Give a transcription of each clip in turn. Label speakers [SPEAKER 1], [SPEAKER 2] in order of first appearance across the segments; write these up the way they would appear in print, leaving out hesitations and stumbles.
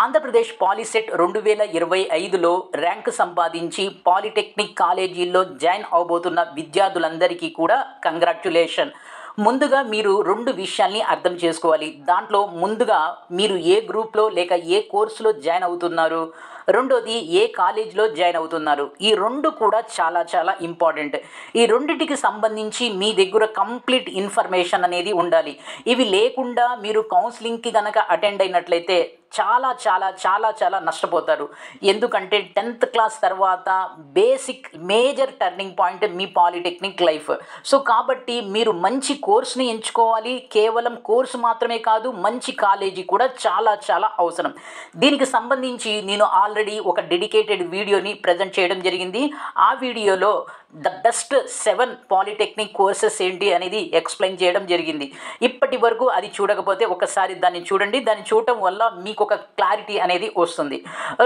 [SPEAKER 1] Andhra Pradesh POLYCET 2025లో rank సంపాదించి polytechnic కాలేజీల్లో join అవబోతున్న విద్యార్థులందరికీ కూడా కంగ్రాచ్యులేషన్. ముందుగా మీరు 2 విషయాల్ని అర్థం చేసుకోవాలి. దాంట్లో ముందుగా మీరు ఏ గ్రూప్‌లో లేక ఏ కోర్సులో జాయిన్ అవుతున్నారు, రెండోది ఏ కాలేజ్‌లో జాయిన్ అవుతున్నారు. ఈ 2 కూడా చాలా చాలా ఇంపార్టెంట్. ఈ రెండిటికి సంబంధించి మీ దగ్గర కంప్లీట్ ఇన్ఫర్మేషన్ అనేది ఉండాలి. ఇవి లేకుండా మీరు కౌన్సెలింగ్‌కి గనక అటెండ్ అయినట్లయితే చాలా చాలా చాలా చాలా నష్టపోతారు. ఎందుకంటే 10th క్లాస్ తర్వాత బేసిక్ మేజర్ టర్నింగ్ పాయింట్ మీ పాలిటెక్నిక్ లైఫ్. సో కాబట్టి మీరు మంచి కోర్స్‌ని ఎంచుకోవాలి. కేవలం కోర్స్ మాత్రమే కాదు, మంచి కాలేజీ కూడా చాలా చాలా అవసరం. దీనికి సంబంధించి నేను ఆల్రెడీ ఒక డెడికేటెడ్ వీడియోని ప్రెజెంట్ చేయడం జరిగింది. ఆ వీడియోలో ద బెస్ట్ 7 పాలిటెక్నిక్ కోర్సెస్ ఏంటి అనేది ఎక్స్‌ప్లెయిన్ చేయడం జరిగింది. ఇప్పటి వరకు అది చూడకపోతే ఒకసారి దాన్ని చూడండి. దాన్ని చూడటం వల్ల మీకు ఒక క్లారిటీ అనేది వస్తుంది.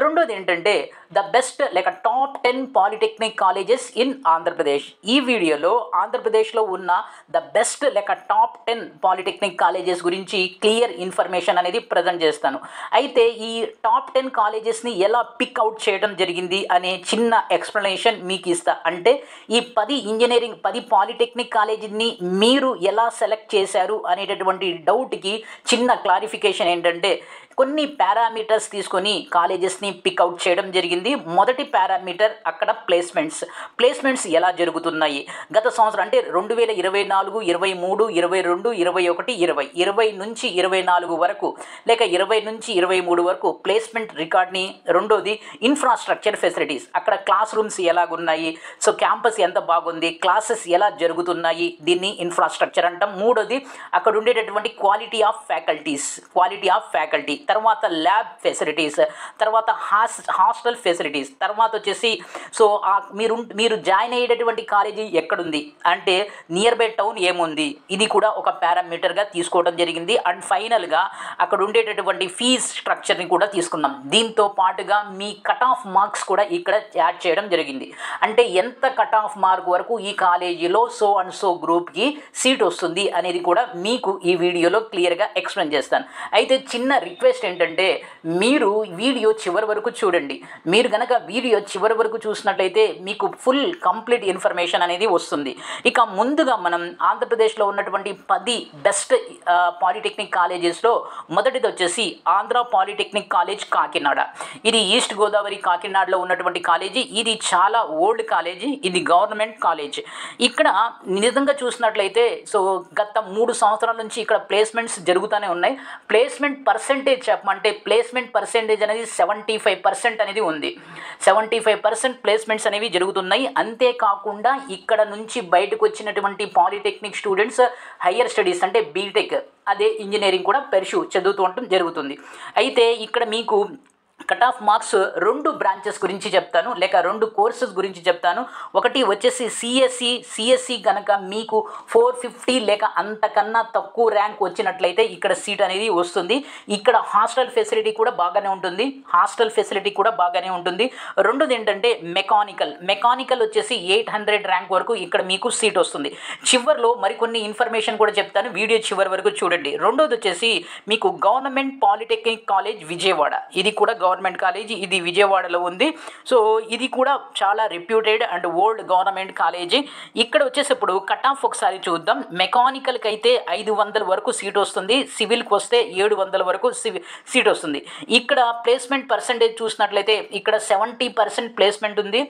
[SPEAKER 1] రెండోది ఏంటంటే ద బెస్ట్ లేక top 10 polytechnic colleges in Andhra Pradesh. ఈ వీడియోలో ఆంధ్రప్రదేశ్లో ఉన్న ద బెస్ట్ లేక టాప్ 10 పాలిటెక్నిక్ కాలేజెస్ గురించి క్లియర్ ఇన్ఫర్మేషన్ అనేది ప్రజెంట్ చేస్తాను. అయితే ఈ టాప్ 10 కాలేజెస్ని ఎలా పిక్ అవుట్ చేయడం జరిగింది అనే చిన్న ఎక్స్ప్లెనేషన్ మీకు ఇస్తా. అంటే ఈ 10 పాలిటెక్నిక్ కాలేజీని మీరు ఎలా సెలెక్ట్ చేశారు అనేటటువంటి డౌట్కి చిన్న క్లారిఫికేషన్ ఏంటంటే కొన్ని పారామీటర్స్ తీసుకొని కాలేజెస్ని పిక్అవుట్ చేయడం జరిగింది. మొదటి పారామీటర్ అక్కడ ప్లేస్మెంట్స్ ఎలా జరుగుతున్నాయి. గత సంవత్సరం అంటే 2024, 23, 22, 21, 20 నుంచి 24 వరకు లేక 20 నుంచి 23 వరకు ప్లేస్మెంట్ రికార్డ్ని. రెండోది ఇన్ఫ్రాస్ట్రక్చర్ ఫెసిలిటీస్, అక్కడ క్లాస్ రూమ్స్ ఎలాగున్నాయి, సో క్యాంపస్ ఎంత బాగుంది, క్లాసెస్ ఎలా జరుగుతున్నాయి, దీన్ని ఇన్ఫ్రాస్ట్రక్చర్ అంటాం. మూడోది అక్కడ ఉండేటటువంటి క్వాలిటీ ఆఫ్ ఫ్యాకల్టీ, తర్వాత ల్యాబ్ ఫెసిలిటీస్, తర్వాత హాస్టల్ ఫెసిలిటీస్, తర్వాత వచ్చేసి సో మీరు జాయిన్ అయ్యేటటువంటి కాలేజీ ఎక్కడుంది అంటే నియర్ బై టౌన్ ఏముంది, ఇది కూడా ఒక పారామీటర్గా తీసుకోవడం జరిగింది. అండ్ ఫైనల్గా అక్కడ ఉండేటటువంటి ఫీజ్ స్ట్రక్చర్ని కూడా తీసుకున్నాం. దీంతో పాటుగా మీ కట్ ఆఫ్ మార్క్స్ కూడా ఇక్కడ యాడ్ చేయడం జరిగింది. అంటే ఎంత కట్ ఆఫ్ మార్క్ వరకు ఈ కాలేజీలో సో అండ్ సో గ్రూప్కి సీట్ వస్తుంది అనేది కూడా మీకు ఈ వీడియోలో క్లియర్గా ఎక్స్ప్లెయిన్ చేస్తాను. అయితే చిన్న రిక్వెస్ట్ ఏంటంటే మీరు వీడియో చివరి వరకు చూడండి. మీరు కనుక వీడియో చివరి వరకు చూసినట్లయితే మీకు ఫుల్ కంప్లీట్ ఇన్ఫర్మేషన్ అనేది వస్తుంది. ఇక ముందుగా మనం ఆంధ్రప్రదేశ్లో ఉన్నటువంటి 10 బెస్ట్ పాలిటెక్నిక్ కాలేజెస్లో మొదటిది వచ్చేసి ఆంధ్ర పాలిటెక్నిక్ కాలేజ్ కాకినాడ. ఇది ఈస్ట్ గోదావరి కాకినాడలో ఉన్నటువంటి కాలేజీ. ఇది చాలా ఓల్డ్ కాలేజీ, ఇది గవర్నమెంట్ కాలేజ్. ఇక్కడ నిజంగా చూసినట్లయితే సో గత 3 సంవత్సరాల నుంచి ఇక్కడ ప్లేస్మెంట్స్ జరుగుతూనే ఉన్నాయి. ప్లేస్మెంట్ పర్సెంటేజ్ చెప్పమంటే ప్లేస్మెంట్ పర్సెంటేజ్ అనేది 75% అనేది ఉంది. 75% ప్లేస్మెంట్స్ అనేవి జరుగుతున్నాయి. అంతేకాకుండా ఇక్కడ నుంచి బయటకు వచ్చినటువంటి పాలిటెక్నిక్ స్టూడెంట్స్ హయ్యర్ స్టడీస్ అంటే బీటెక్, అదే ఇంజనీరింగ్ కూడా చదువుతూ ఉండటం జరుగుతుంది. అయితే ఇక్కడ మీకు కట్ ఆఫ్ మార్క్స్ 2 బ్రాంచెస్ గురించి చెప్తాను, లేక 2 కోర్సెస్ గురించి చెప్తాను. ఒకటి వచ్చేసి సిఎస్సి కనుక మీకు 450 లేక అంతకన్నా తక్కువ ర్యాంక్ వచ్చినట్లయితే ఇక్కడ సీట్ అనేది వస్తుంది. ఇక్కడ హాస్టల్ ఫెసిలిటీ కూడా బాగానే ఉంటుంది. రెండోది ఏంటంటే మెకానికల్ వచ్చేసి 800 ర్యాంక్ వరకు ఇక్కడ మీకు సీట్ వస్తుంది. చివరిలో మరికొన్ని ఇన్ఫర్మేషన్ కూడా చెప్తాను, వీడియో చివరి వరకు చూడండి. రెండోది వచ్చేసి మీకు గవర్నమెంట్ పాలిటెక్నిక్ కాలేజ్ విజయవాడ. ఇది కూడా గవర్నమెంట్ కాలేజీ, ఇది విజయవాడలో ఉంది. సో ఇది కూడా చాలా reputed and old government college. ఇక్కడ వచ్చేసప్పుడు కట్ ఆఫ్ ఒకసారి చూద్దాం. మెకానికల్కి అయితే 500 వరకు సీట్ వస్తుంది, సివిల్కి వస్తే 700 వరకు సీట్ వస్తుంది. ఇక్కడ ప్లేస్మెంట్ పర్సెంటేజ్ చూసినట్లయితే ఇక్కడ 70% ప్లేస్మెంట్ ఉంది.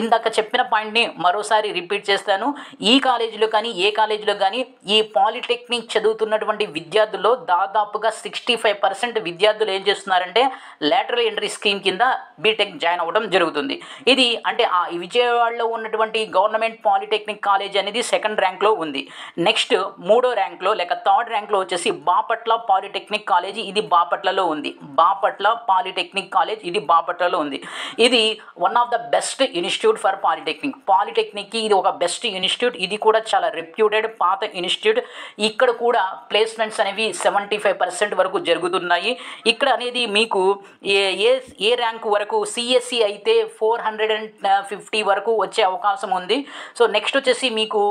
[SPEAKER 1] ఇందాక చెప్పిన పాయింట్ని మరోసారి రిపీట్ చేస్తాను. ఈ కాలేజీలో కానీ ఏ కాలేజీలో కానీ ఈ పాలిటెక్నిక్ చదువుతున్నటువంటి విద్యార్థుల్లో దాదాపుగా 65% విద్యార్థులు ఏం చేస్తున్నారంటే లాటరల్ ఎంట్రీ స్కీమ్ కింద బీటెక్ జాయిన్ అవ్వడం జరుగుతుంది. ఇది అంటే ఆ విజయవాడలో ఉన్నటువంటి గవర్నమెంట్ పాలిటెక్నిక్ కాలేజ్ అనేది 2nd ర్యాంక్లో ఉంది. నెక్స్ట్ 3వ ర్యాంక్లో లేక 3rd ర్యాంక్లో వచ్చేసి బాపట్ల పాలిటెక్నిక్ కాలేజీ, ఇది బాపట్లలో ఉంది. బాపట్ల పాలిటెక్నిక్ కాలేజ్, ఇది బాపట్లలో ఉంది. ఇది one of the best institute for పాలిటెక్నిక్కి ఇది ఒక బెస్ట్ ఇన్స్టిట్యూట్. ఇది కూడా చాలా రెప్యూటెడ్ పాత ఇన్స్టిట్యూట్. ఇక్కడ కూడా ప్లేస్మెంట్స్ అనేవి 75% వరకు జరుగుతున్నాయి. ఇక్కడ అనేది మీకు ఏ ర్యాంక్ వరకు సిఎస్సి అయితే 450 వరకు వచ్చే అవకాశం ఉంది. సో నెక్స్ట్ వచ్చేసి మీకు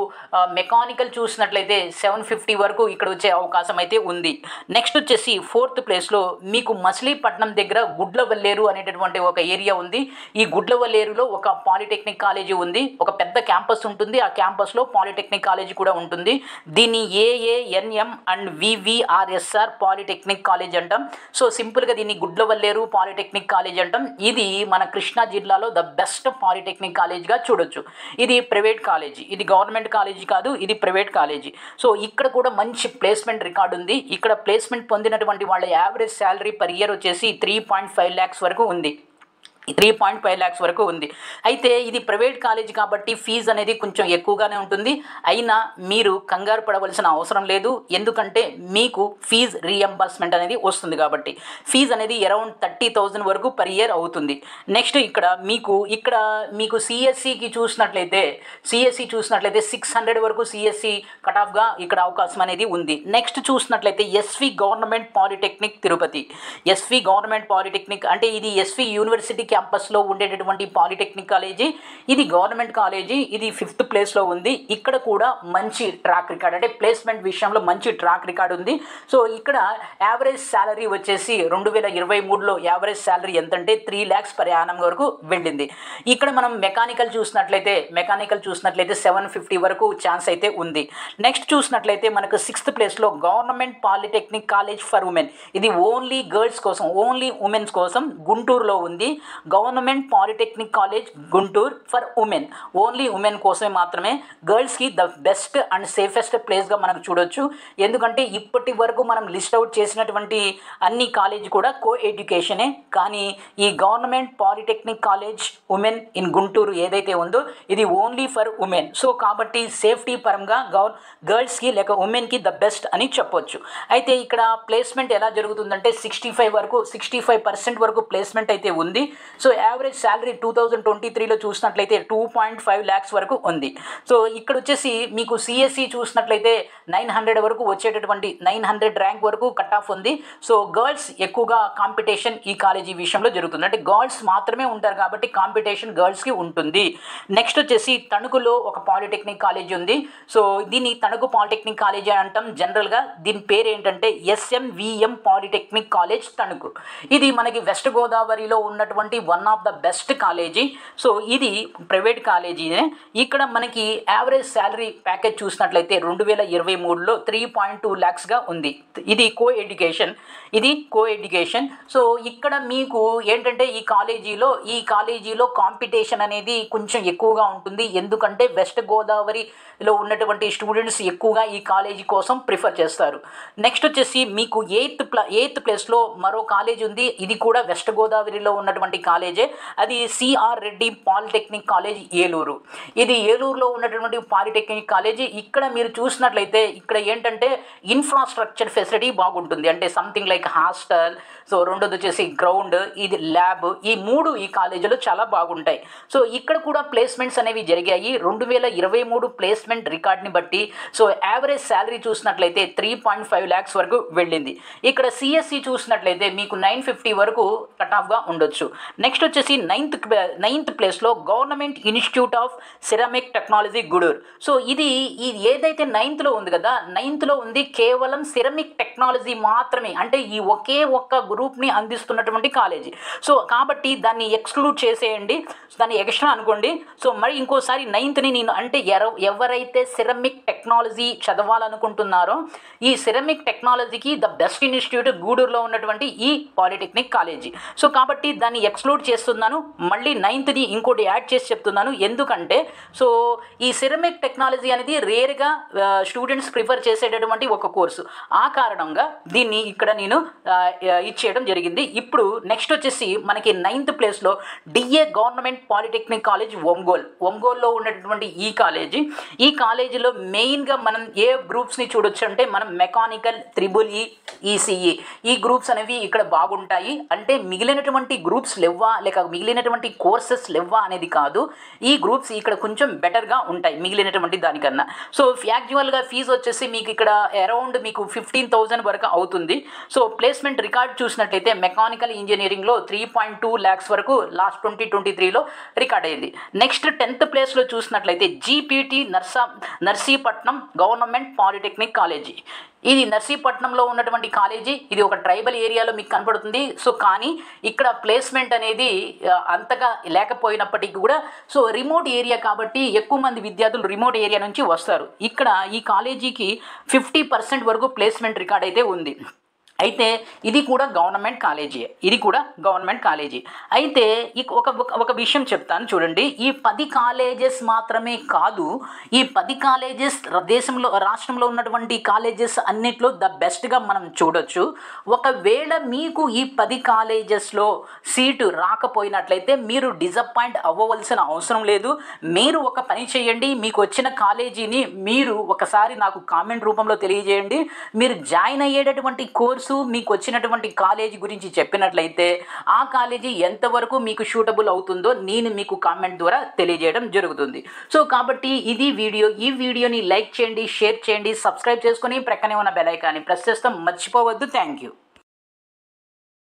[SPEAKER 1] మెకానికల్ చూసినట్లయితే 750 వరకు ఇక్కడ వచ్చే అవకాశం అయితే ఉంది. నెక్స్ట్ వచ్చేసి 4th ప్లేస్లో మీకు మచిలీపట్నం దగ్గర గుడ్లవల్లేరు అనేటటువంటి ఒక ఏరియా ఉంది. ఈ గుడ్లవల్లేరులో ఒక పాలిటెక్నిక్ కాలేజీ ఉంది, ఒక పెద్ద క్యాంపస్ ఉంటుంది. ఆ క్యాంపస్లో పాలిటెక్నిక్ కాలేజీ కూడా ఉంటుంది. దీన్ని ఏఏఎన్ఎం అండ్ వివిఆర్ఎస్ఆర్ పాలిటెక్నిక్ కాలేజ్ అంటాం. సో సింపుల్గా దీన్ని గుడ్లవల్లేరు పాలిటెక్నిక్ కాలేజ్ అంటాం. ఇది మన కృష్ణా జిల్లాలో ద బెస్ట్ పాలిటెక్నిక్ కాలేజ్గా చూడొచ్చు. ఇది ప్రైవేట్ కాలేజీ, ఇది గవర్నమెంట్ కాలేజీ కాదు, ఇది ప్రైవేట్ కాలేజీ. సో ఇక్కడ కూడా మంచి ప్లేస్మెంట్ రికార్డు ఉంది. ఇక్కడ ప్లేస్మెంట్ పొందినటువంటి వాళ్ళ యావరేజ్ శాలరీ పర్ ఇయర్ వచ్చేసి 3.5 lakhs వరకు ఉంది. 3.5 lakhs వరకు ఉంది. అయితే ఇది ప్రైవేట్ కాలేజ్ కాబట్టి ఫీజు అనేది కొంచెం ఎక్కువగానే ఉంటుంది. అయినా మీరు కంగారు పడవలసిన అవసరం లేదు, ఎందుకంటే మీకు ఫీజు రీఎంబర్స్మెంట్ అనేది వస్తుంది కాబట్టి. ఫీజు అనేది అరౌండ్ 30,000 వరకు పర్ ఇయర్ అవుతుంది. నెక్స్ట్ ఇక్కడ మీకు సిఎస్సికి చూసినట్లయితే 600 వరకు సిఎస్సి కట్ ఆఫ్గా ఇక్కడ అవకాశం అనేది ఉంది. నెక్స్ట్ చూసినట్లయితే SV government polytechnic Tirupati. SV government polytechnic అంటే ఇది ఎస్వి యూనివర్సిటీ క్యాంపస్లో ఉండేటటువంటి పాలిటెక్నిక్ కాలేజీ. ఇది గవర్నమెంట్ కాలేజీ, ఇది 5th ప్లేస్లో ఉంది. ఇక్కడ కూడా మంచి ట్రాక్ రికార్డ్ అంటే ప్లేస్మెంట్ విషయంలో మంచి ట్రాక్ రికార్డ్ ఉంది. సో ఇక్కడ యావరేజ్ శాలరీ వచ్చేసి 2023లో యావరేజ్ శాలరీ ఎంతంటే 3 lakhs per annum వరకు వెళ్ళింది. ఇక్కడ మనం మెకానికల్ చూసినట్లయితే 750 వరకు ఛాన్స్ అయితే ఉంది. నెక్స్ట్ చూసినట్లయితే మనకు 6th ప్లేస్లో government polytechnic college for women. ఇది ఓన్లీ గర్ల్స్ కోసం, ఓన్లీ ఉమెన్స్ కోసం గుంటూరులో ఉంది. Government polytechnic college Guntur for women, only women కోసమే మాత్రమే. గర్ల్స్కి ద బెస్ట్ అండ్ సేఫెస్ట్ ప్లేస్గా మనకు చూడొచ్చు. ఎందుకంటే ఇప్పటి వరకు మనం లిస్ట్ అవుట్ చేసినటువంటి అన్ని కాలేజ్ కూడా కో ఎడ్యుకేషనే. కానీ ఈ government polytechnic college women in Guntur ఏదైతే ఉందో ఇది ఓన్లీ ఫర్ ఉమెన్. సో కాబట్టి సేఫ్టీ పరంగా గర్ల్స్కి లేక ఉమెన్కి ద బెస్ట్ అని చెప్పొచ్చు. అయితే ఇక్కడ ప్లేస్మెంట్ ఎలా జరుగుతుందంటే 65% వరకు ప్లేస్మెంట్ అయితే ఉంది. సో యావరేజ్ శాలరీ 2023లో చూసినట్లయితే 2.5 lakhs వరకు ఉంది. సో ఇక్కడ వచ్చేసి మీకు సిఎస్సి చూసినట్లయితే 900 వరకు వచ్చేటటువంటి 900 ర్యాంక్ వరకు కట్ ఆఫ్ ఉంది. సో గర్ల్స్ ఎక్కువగా కాంపిటీషన్ ఈ కాలేజీ విషయంలో జరుగుతుంది. అంటే గర్ల్స్ మాత్రమే ఉంటారు కాబట్టి కాంపిటీషన్ గర్ల్స్కి ఉంటుంది. నెక్స్ట్ వచ్చేసి తణుకులో ఒక పాలిటెక్నిక్ కాలేజీ ఉంది. సో దీన్ని తణుకు పాలిటెక్నిక్ కాలేజీ అంటాం. జనరల్గా దీని పేరు ఏంటంటే SMVM పాలిటెక్నిక్ కాలేజ్ తణుకు. ఇది మనకి వెస్ట్ గోదావరిలో ఉన్నటువంటి one of the best college. So ఇది ప్రైవేట్ కాలేజీనే. ఇక్కడ మనకి యావరేజ్ శాలరీ ప్యాకేజ్ చూసినట్లయితే 2023లో 3.2 lakhsగా ఉంది. ఇది కో ఎడ్యుకేషన్. సో ఇక్కడ మీకు ఏంటంటే ఈ కాలేజీలో కాంపిటీషన్ అనేది కొంచెం ఎక్కువగా ఉంటుంది. ఎందుకంటే వెస్ట్ గోదావరిలో ఉన్నటువంటి స్టూడెంట్స్ ఎక్కువగా ఈ కాలేజీ కోసం ప్రిఫర్ చేస్తారు. నెక్స్ట్ వచ్చేసి మీకు 8th ప్లేస్లో మరో కాలేజ్ ఉంది. ఇది కూడా వెస్ట్ గోదావరిలో ఉన్నటువంటి కాలేజే. అది CR Reddy polytechnic college Eluru. ఇది ఏలూరులో ఉన్నటువంటి పాలిటెక్నిక్ కాలేజీ. ఇక్కడ మీరు చూసినట్లయితే ఇక్కడ ఏంటంటే ఇన్ఫ్రాస్ట్రక్చర్ ఫెసిలిటీ బాగుంటుంది. అంటే సంథింగ్ లైక్ హాస్టల్, సో రెండోది వచ్చేసి గ్రౌండ్, ఇది ల్యాబ్, ఈ 3 ఈ కాలేజీలో చాలా బాగుంటాయి. సో ఇక్కడ కూడా ప్లేస్మెంట్స్ అనేవి జరిగాయి. 2023 ప్లేస్మెంట్ రికార్డ్ని బట్టి సో యావరేజ్ శాలరీ చూసినట్లయితే 3.5 lakhs వరకు వెళ్ళింది. ఇక్కడ సిఎస్సి చూసినట్లయితే మీకు 950 వరకు కట్ ఆఫ్గా ఉండొచ్చు. నెక్స్ట్ వచ్చేసి 9th ప్లేస్లో government institute of ceramic technology Gudur. So ఇది ఏదైతే 9th ఉంది కదా, 9th ఉంది కేవలం సిరామిక్ టెక్నాలజీ మాత్రమే. అంటే ఈ ఒకే ఒక్క గ్రూప్ని అందిస్తున్నటువంటి కాలేజీ. సో కాబట్టి దాన్ని ఎక్స్క్లూడ్ చేసేయండి, దాన్ని ఎక్స్ట్రా అనుకోండి. సో మరి ఇంకోసారి 9th నేను అంటే ఎవరైతే సిరామిక్ టెక్నాలజీ చదవాలనుకుంటున్నారో ఈ సిరామిక్ టెక్నాలజీకి ద బెస్ట్ ఇన్స్టిట్యూట్ గూడూరులో ఉన్నటువంటి ఈ పాలిటెక్నిక్ కాలేజీ. సో కాబట్టి దాన్ని ఎక్స్క్లూడ్ చేస్తున్నాను. మళ్ళీ 9th ఇంకోటి యాడ్ చేసి చెప్తున్నాను. ఎందుకంటే సో ఈ సిరామిక్ టెక్నాలజీ అనేది రేర్గా స్టూడెంట్స్ ప్రిఫర్ చేసేటటువంటి ఒక కోర్సు. ఆ కారణంగా దీన్ని ఇక్కడ నేను ఇచ్చేయడం జరిగింది. ఇప్పుడు నెక్స్ట్ వచ్చేసి మనకి 9th ప్లేస్లో డిఏ గవర్నమెంట్ పాలిటెక్నిక్ కాలేజ్ ఒంగోలులో ఉన్నటువంటి ఈ కాలేజీలో మెయిన్ మెయిన్గా మనం ఏ గ్రూప్స్ని చూడొచ్చు అంటే మనం మెకానికల్, త్రిబుల్ ఈ, ఈసీఈ ఈ గ్రూప్స్ అనేవి ఇక్కడ బాగుంటాయి. అంటే మిగిలినటువంటి గ్రూప్స్ లేవా లేక మిగిలినటువంటి కోర్సెస్ లేవా అనేది కాదు, ఈ గ్రూప్స్ ఇక్కడ కొంచెం బెటర్గా ఉంటాయి మిగిలినటువంటి దానికన్నా. సో యాక్చువల్గా ఫీజు వచ్చేసి మీకు ఇక్కడ అరౌండ్ మీకు 15,000 వరకు అవుతుంది. సో ప్లేస్మెంట్ రికార్డ్ చూసినట్లయితే మెకానికల్ ఇంజనీరింగ్లో 3.2 lakhs వరకు లాస్ట్ 2023లో రికార్డ్ అయింది. నెక్స్ట్ 10th ప్లేస్లో చూసినట్లయితే GPT Narsipatnam government polytechnic college. ఇది నర్సీపట్నంలో ఉన్నటువంటి కాలేజీ. ఇది ఒక ట్రైబల్ ఏరియాలో మీకు కనపడుతుంది. సో కానీ ఇక్కడ ప్లేస్మెంట్ అనేది అంతగా లేకపోయినప్పటికీ కూడా సో రిమోట్ ఏరియా కాబట్టి ఎక్కువ మంది విద్యార్థులు రిమోట్ ఏరియా నుంచి వస్తారు. ఇక్కడ ఈ కాలేజీకి 50% వరకు ప్లేస్మెంట్ రికార్డ్ అయితే ఉంది. అయితే ఇది కూడా గవర్నమెంట్ కాలేజీ. అయితే ఒక విషయం చెప్తాను చూడండి. ఈ 10 కాలేజెస్ మాత్రమే కాదు, ఈ 10 కాలేజెస్ రాష్ట్రంలో ఉన్నటువంటి కాలేజెస్ అన్నిట్లో ద బెస్ట్గా మనం చూడొచ్చు. ఒకవేళ మీకు ఈ 10 కాలేజెస్లో సీటు రాకపోయినట్లయితే మీరు డిసప్పాయింట్ అవ్వవలసిన అవసరం లేదు. మీరు ఒక పని చేయండి, మీకు వచ్చిన కాలేజీని మీరు ఒకసారి నాకు కామెంట్ రూపంలో తెలియజేయండి. మీరు జాయిన్ అయ్యేటటువంటి కోర్సు మీకు వచ్చినటువంటి కాలేజీ గురించి చెప్పినట్లయితే ఆ కాలేజీ ఎంతవరకు మీకు సూటబుల్ అవుతుందో నేను మీకు కామెంట్ ద్వారా తెలియజేయడం జరుగుతుంది. సో కాబట్టి ఇది వీడియో. ఈ వీడియోని లైక్ చేయండి, షేర్ చేయండి, సబ్స్క్రైబ్ చేసుకొని ప్రక్కనే ఉన్న బెల్ ఐకాన్ని ప్రెస్ చేస్తాం మర్చిపోవద్దు. Thank you.